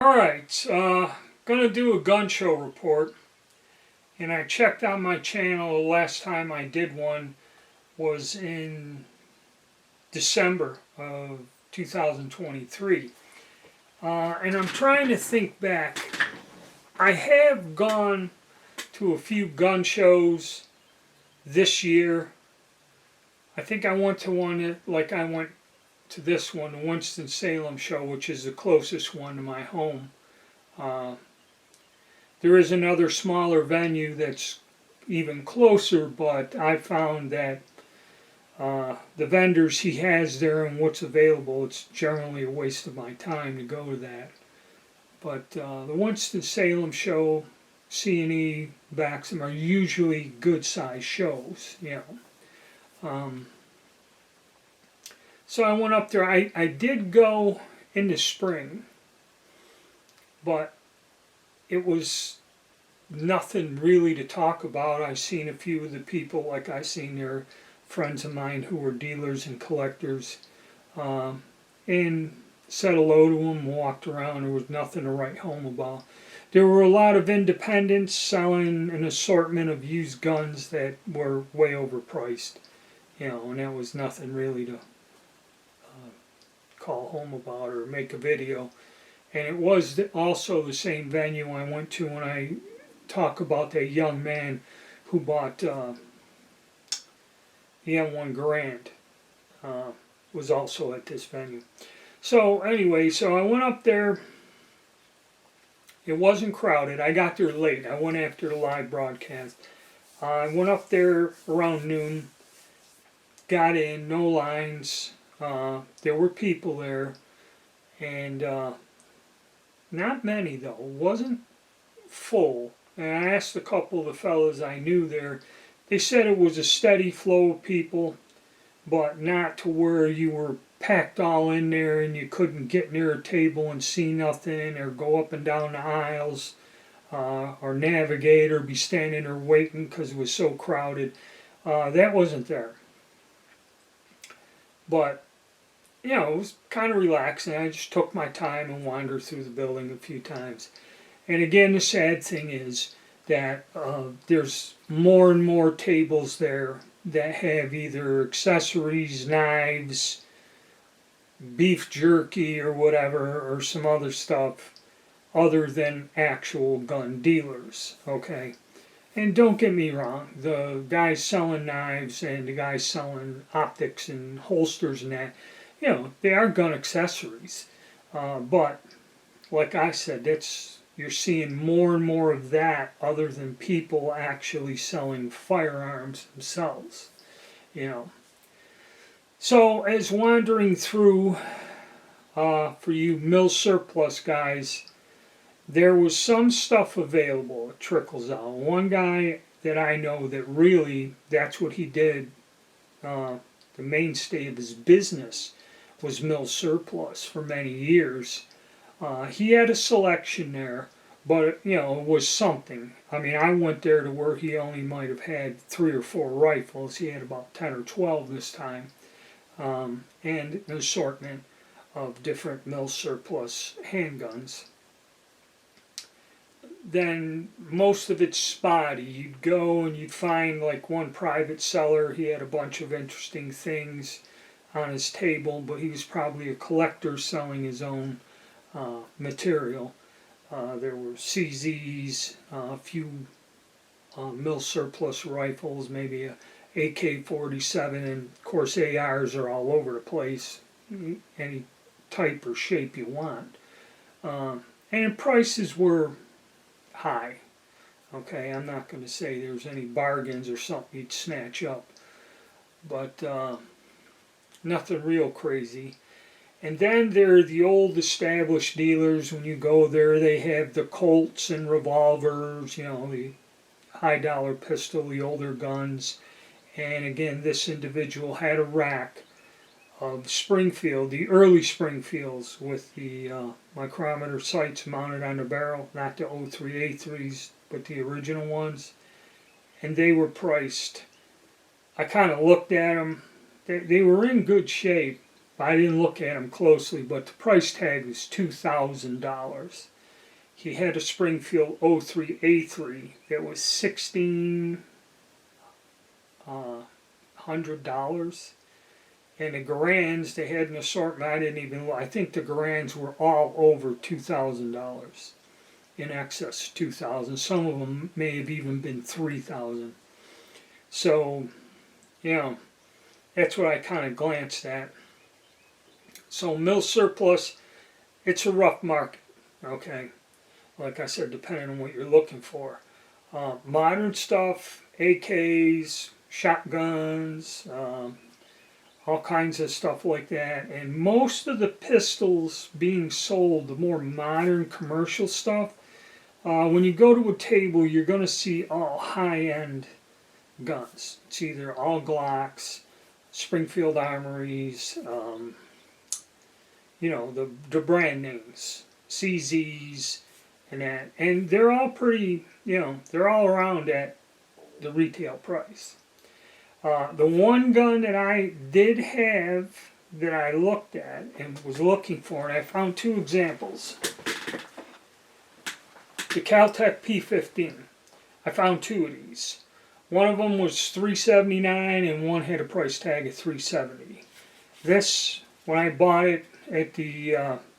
Alright, gonna do a gun show report, and I checked on my channel. The last time I did one was in December of 2023. And I'm trying to think back. I have gone to a few gun shows this year. I think I went to one, like I went to this one, the Winston-Salem show, which is the closest one to my home. There is another smaller venue that's even closer, but I found that the vendors he has there and what's available, it's generally a waste of my time to go to that. But the Winston-Salem show, C&E, Baxham are usually good-sized shows, you know. So I went up there. I did go in the spring, but it was nothing really to talk about. I seen a few of the people, like I seen their friends of mine who were dealers and collectors, and said hello to them, walked around. There was nothing to write home about. There were a lot of independents selling an assortment of used guns that were way overpriced, you know, and that was nothing really to call home about or make a video. And it was also the same venue I went to when I talk about that young man who bought the M1 Garand. Was also at this venue. So anyway, so I went up there. It wasn't crowded. I got there late. I went after the live broadcast. I went up there around noon. Got in, no lines. There were people there, and not many though. It wasn't full. And I asked a couple of the fellas I knew there. They said it was a steady flow of people, but not to where you were packed all in there and you couldn't get near a table and see nothing, or go up and down the aisles, or navigate, or be standing there waiting because it was so crowded. That wasn't there. But you know, it was kind of relaxing. I just took my time and wandered through the building a few times. And again, the sad thing is that there's more and more tables there that have either accessories, knives, beef jerky or whatever, or some other stuff other than actual gun dealers, okay? And don't get me wrong, the guys selling knives and the guys selling optics and holsters and that, you know, they are gun accessories. But, like I said, you're seeing more and more of that other than people actually selling firearms themselves, you know. So, as wandering through, for you mill surplus guys, there was some stuff available. It trickles out. One guy that I know that really, that's what he did, the mainstay of his business was mill surplus for many years. He had a selection there, but you know, it was something. I mean, I went there to where he only might have had 3 or 4 rifles. He had about 10 or 12 this time, and an assortment of different mill surplus handguns. Then most of it's spotty. You'd go and you'd find like one private seller. He had a bunch of interesting things on his table, but he was probably a collector selling his own material. There were CZs, a few mill surplus rifles, maybe a AK-47, and of course ARs are all over the place, any type or shape you want. And prices were high. Okay, I'm not going to say there's any bargains or something you'd snatch up, but nothing real crazy. And then there are the old established dealers. When you go there, they have the Colts and revolvers, you know, the high dollar pistol, the older guns. And again, this individual had a rack of Springfield, the early Springfields with the micrometer sights mounted on the barrel, not the 03A3s, but the original ones. And they were priced. I kind of looked at them. They were in good shape. I didn't look at them closely, but the price tag was $2,000. he had a Springfield 03A3 that was $1,600. And the Garands, they had an assortment, I think the Garands were all over $2,000, in excess of 2,000. Some of them may have even been 3,000. So, that's what I kind of glanced at. So mill surplus, it's a rough market, okay? Like I said, depending on what you're looking for. Modern stuff, AKs, shotguns, all kinds of stuff like that. And most of the pistols being sold, the more modern commercial stuff, when you go to a table, you're going to see all high-end guns. It's either all Glocks, Springfield Armories, the brand names, CZs, and that. And they're all pretty, they're all around at the retail price. The one gun that I did have that I looked at and was looking for, and I found two examples. The Caltech P15. I found two of these. One of them was $379 and one had a price tag of $370. This, when I bought it at the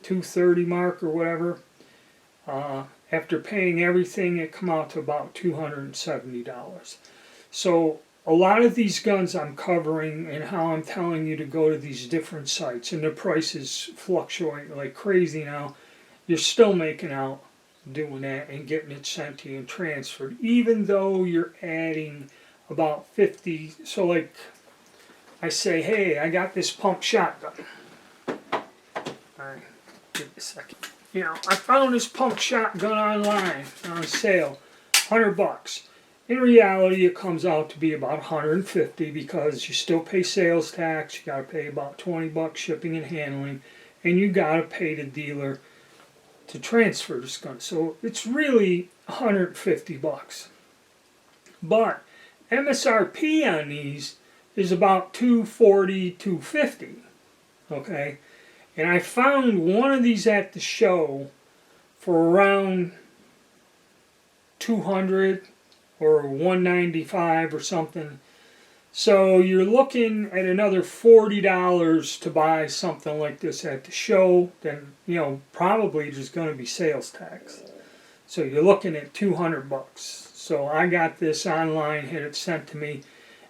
$230 mark or whatever, after paying everything, it come out to about $270. So a lot of these guns I'm covering and how I'm telling you to go to these different sites, and the prices fluctuate like crazy now. You're still making out doing that and getting it sent to you and transferred, even though you're adding about 50. So like I say, hey, I got this pump shotgun. Alright, give me a second. I found this pump shotgun online on sale, $100. In reality, it comes out to be about $150 because you still pay sales tax, you got to pay about $20 shipping and handling, and you got to pay the dealer to transfer this gun. So it's really $150. But MSRP on these is about $240, $250. Okay? And I found one of these at the show for around $200 or $195 or something. So you're looking at another $40 to buy something like this at the show. Then, probably there's going to be sales tax. So you're looking at $200. So I got this online, had it sent to me,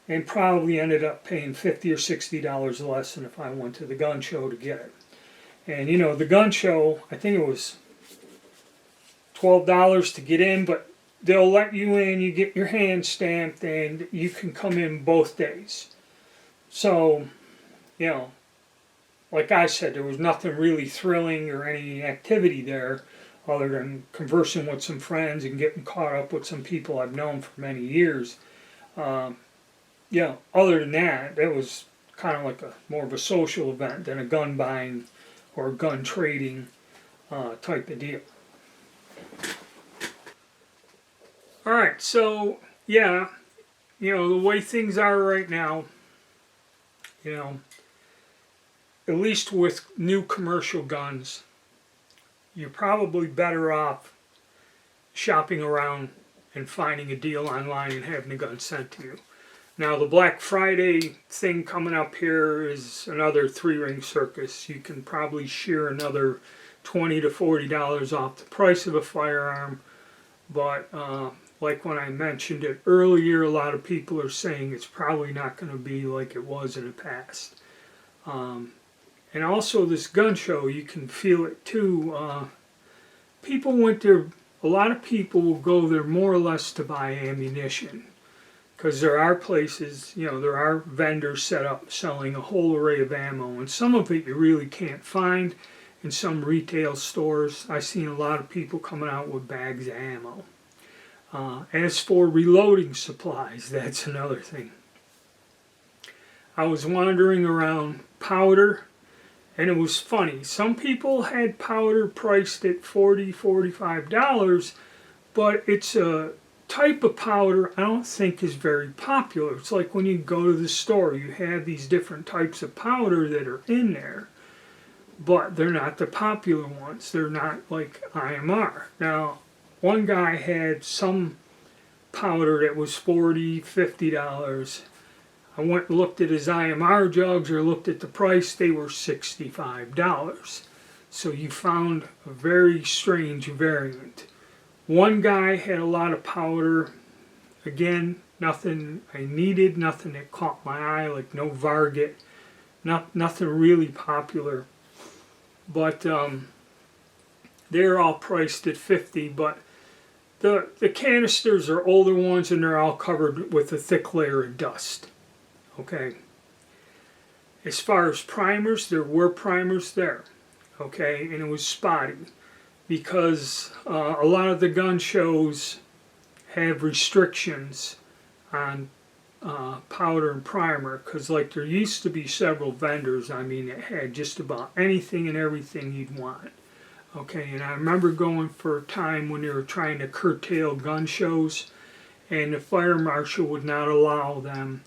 and probably ended up paying $50 or $60 less than if I went to the gun show to get it. And the gun show, I think it was $12 to get in, but they'll let you in, you get your hand stamped, and you can come in both days. So, like I said, there was nothing really thrilling or any activity there other than conversing with some friends and getting caught up with some people I've known for many years. Other than that, it was kind of like more of a social event than a gun buying or gun trading type of deal. Alright, so, the way things are right now, at least with new commercial guns, you're probably better off shopping around and finding a deal online and having the gun sent to you. Now, the Black Friday thing coming up here is another three-ring circus. You can probably shear another $20 to $40 off the price of a firearm, but like when I mentioned it earlier, a lot of people are saying it's probably not going to be like it was in the past. And also this gun show, you can feel it too. People went there, a lot of people will go there more or less to buy ammunition. Because there are places, there are vendors set up selling a whole array of ammo. And some of it you really can't find in some retail stores. I've seen a lot of people coming out with bags of ammo. As for reloading supplies, that's another thing. I was wandering around powder, and it was funny. Some people had powder priced at $40, $45, but it's a type of powder I don't think is very popular. It's like when you go to the store, you have these different types of powder that are in there. but they're not the popular ones. They're not like IMR. Now, one guy had some powder that was $40, $50. I went and looked at his IMR jugs or looked at the price, they were $65. So you found a very strange variant. One guy had a lot of powder, again, nothing I needed, nothing that caught my eye, like no Varget, nothing really popular. But they're all priced at $50, but the canisters are older ones and they're all covered with a thick layer of dust. Okay. As far as primers, there were primers there. Okay, and it was spotty because a lot of the gun shows have restrictions on powder and primer, because like there used to be several vendors, I mean, that had just about anything and everything you'd want. Okay, and I remember going for a time when they were trying to curtail gun shows, and the fire marshal would not allow them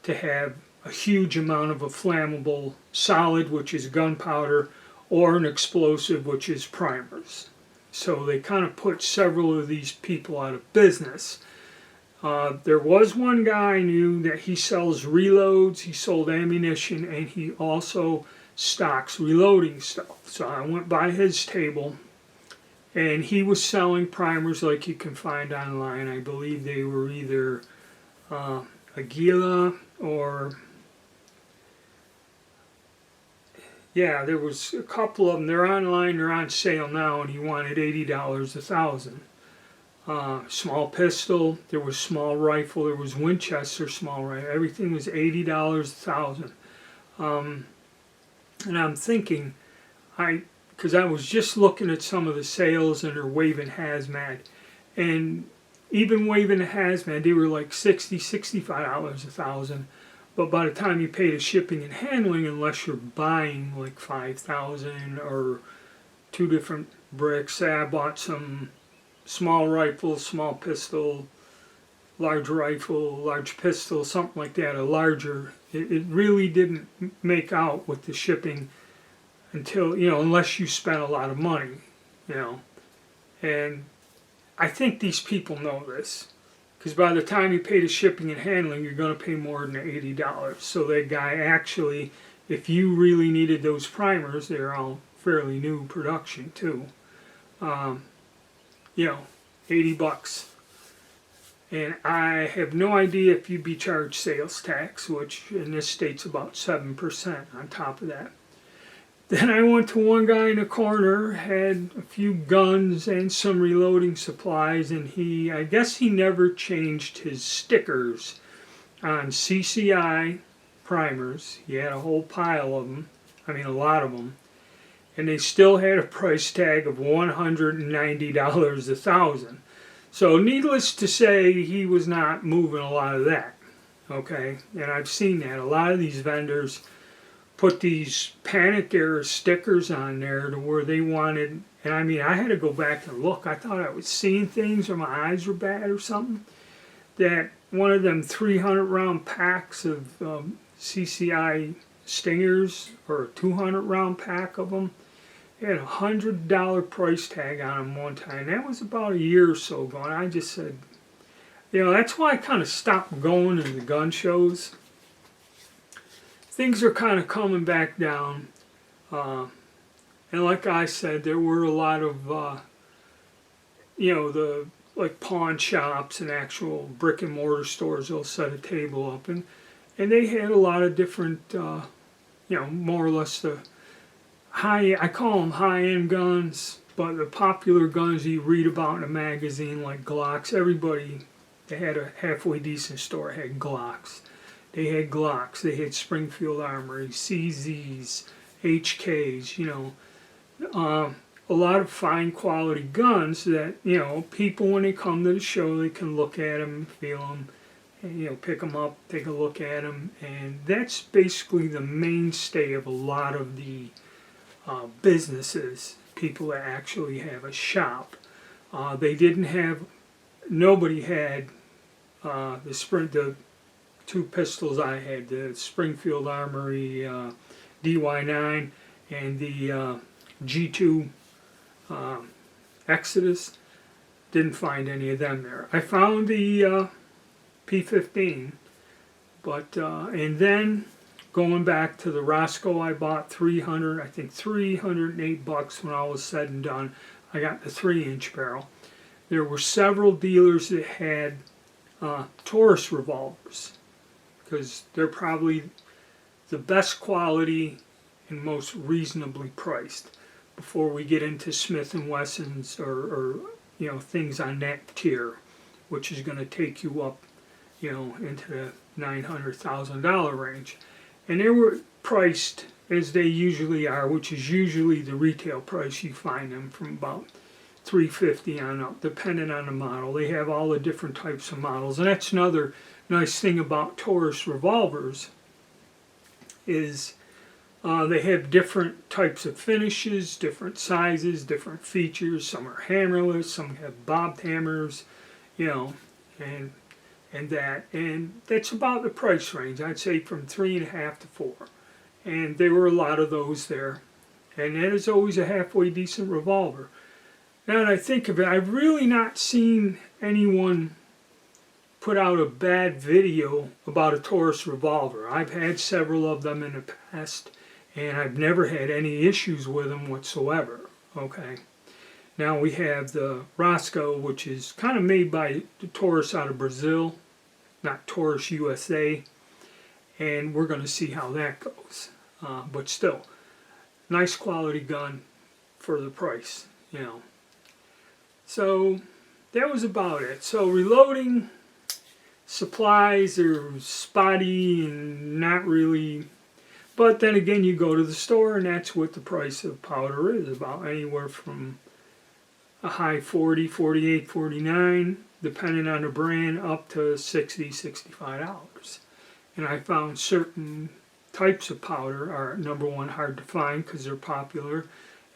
to have a huge amount of a flammable solid, which is gunpowder, or an explosive, which is primers. So they kind of put several of these people out of business. There was one guy I knew that he sells reloads, he sold ammunition, and he also stocks reloading stuff. So I went by his table, and he was selling primers like you can find online. I believe they were either Aguila or... yeah, there was a couple of them. They're online, they're on sale now, and he wanted $80 a thousand. Small pistol, there was small rifle, there was Winchester small rifle. Everything was $80 a thousand. And I'm thinking, because I was just looking at some of the sales and they're waving hazmat, and even waving the hazmat, they were like $60, $65 a thousand. But by the time you pay the shipping and handling, unless you're buying like 5,000 or two different bricks, say I bought some small rifle, small pistol, large rifle, large pistol, something like that, a larger, it really didn't make out with the shipping until, unless you spent a lot of money, And I think these people know this. Because by the time you pay the shipping and handling, you're going to pay more than $80. So that guy actually, if you really needed those primers, they're all fairly new production too. $80. And I have no idea if you'd be charged sales tax, which in this state's about 7% on top of that. Then I went to one guy in the corner, had a few guns and some reloading supplies, and I guess he never changed his stickers on CCI primers. He had a whole pile of them, a lot of them, and they still had a price tag of $190 a thousand. So needless to say, he was not moving a lot of that, okay? And I've seen that. A lot of these vendors put these panic era stickers on there to where they wanted, and I had to go back and look. I thought I was seeing things or my eyes were bad or something. That one of them 300 round packs of CCI Stingers, or a 200 round pack of them, had a $100 price tag on them one time. That was about a year or so ago, and I just said, that's why I kind of stopped going to the gun shows. Things are kind of coming back down, and like I said, there were a lot of, the like pawn shops and actual brick and mortar stores. They'll set a table up, and they had a lot of different, more or less the I call them high-end guns, but the popular guns you read about in a magazine like Glocks. Everybody that had a halfway decent store had Glocks. They had Glocks, they had Springfield Armory, CZs, HKs, a lot of fine quality guns that, people when they come to the show, they can look at them, feel them, and, pick them up, take a look at them. And that's basically the mainstay of a lot of the businesses, people that actually have a shop. Nobody had the two pistols I had, the Springfield Armory DY9 and the G2 Exodus. Didn't find any of them there. I found the P15, but and then going back to the Roscoe, I bought 300, I think $308 when all was said and done. I got the 3-inch barrel. There were several dealers that had Taurus revolvers, because they're probably the best quality and most reasonably priced. Before we get into Smith and Wessons or things on that tier, which is going to take you up into the $900,000 range. And they were priced as they usually are, which is usually the retail price. You find them from about $350 on up, depending on the model. They have all the different types of models, and that's another nice thing about Taurus revolvers is they have different types of finishes, different sizes, different features. Some are hammerless, some have bobbed hammers, and that's about the price range. I'd say from 3.5 to 4, and there were a lot of those there, and that is always a halfway decent revolver. Now that I think of it, I've really not seen anyone put out a bad video about a Taurus revolver. I've had several of them in the past, and I've never had any issues with them whatsoever. Okay. Now we have the Roscoe, which is kind of made by the Taurus out of Brazil, not Taurus USA, and we're going to see how that goes. But still, nice quality gun for the price, So that was about it. So reloading, supplies are spotty and not really, but then again you go to the store and that's what the price of powder is, about anywhere from a high 40, 48, 49, depending on the brand, up to $60, $65. And I found certain types of powder are, number one, hard to find because they're popular,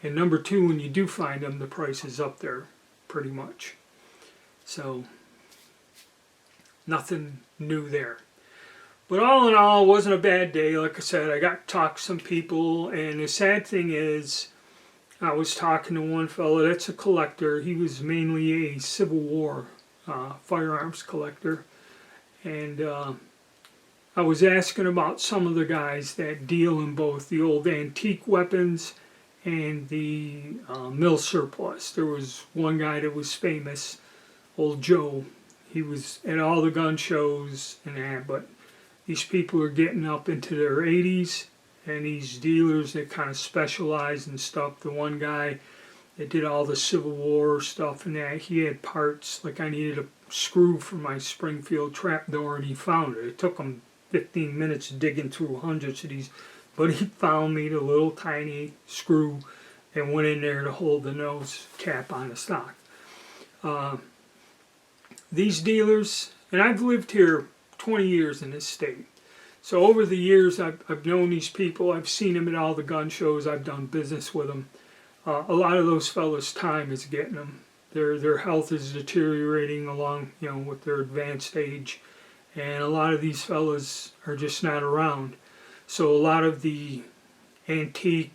and number two, when you do find them, the price is up there pretty much. So nothing new there. But all in all, it wasn't a bad day. Like I said, I got to talk to some people, and the sad thing is, I was talking to one fellow that's a collector. He was mainly a Civil War firearms collector, and I was asking about some of the guys that deal in both the old antique weapons and the mill surplus. There was one guy that was famous, old Joe. He was at all the gun shows and that, but these people are getting up into their 80s, and these dealers that kind of specialize in stuff. The one guy that did all the Civil War stuff and that, he had parts, like I needed a screw for my Springfield trapdoor, and he found it. It took him 15 minutes digging through hundreds of these, but he found me the little tiny screw and went in there to hold the nose cap on the stock. These dealers, and I've lived here 20 years in this state, so over the years I've known these people, I've seen them at all the gun shows, I've done business with them. A lot of those fellas' time is getting them. Their health is deteriorating along, with their advanced age, and a lot of these fellas are just not around. So a lot of the antique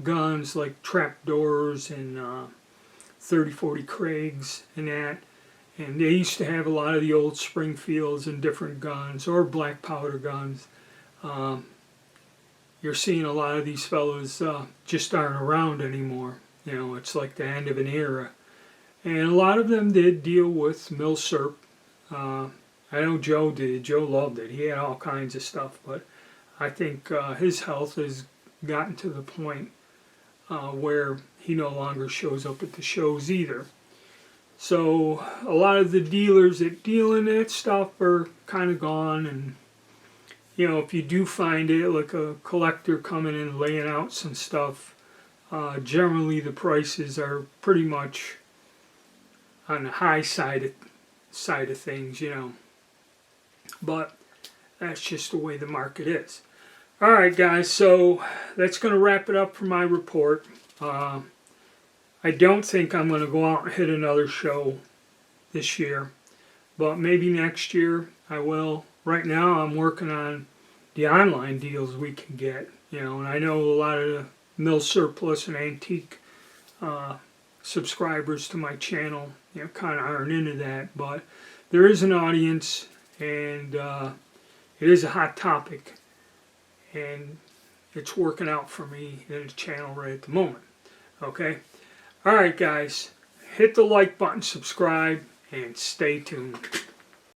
guns like trapdoors and 30-40 Craigs and that, and they used to have a lot of the old Springfields and different guns, or black powder guns. You're seeing a lot of these fellows just aren't around anymore. It's like the end of an era. And a lot of them did deal with mill serp. I know Joe did. Joe loved it. He had all kinds of stuff, but I think his health has gotten to the point where he no longer shows up at the shows either. So a lot of the dealers that deal in that stuff are kind of gone, and if you do find it, like a collector coming in and laying out some stuff, generally the prices are pretty much on the high side of things, but that's just the way the market is. Alright guys, so that's going to wrap it up for my report. I don't think I'm going to go out and hit another show this year, but maybe next year I will. Right now I'm working on the online deals we can get, and I know a lot of mill surplus and antique subscribers to my channel. You know, kind of aren't into that, but there is an audience, and it is a hot topic, and it's working out for me in the channel right at the moment. Okay? Alright guys, hit the like button, subscribe, and stay tuned.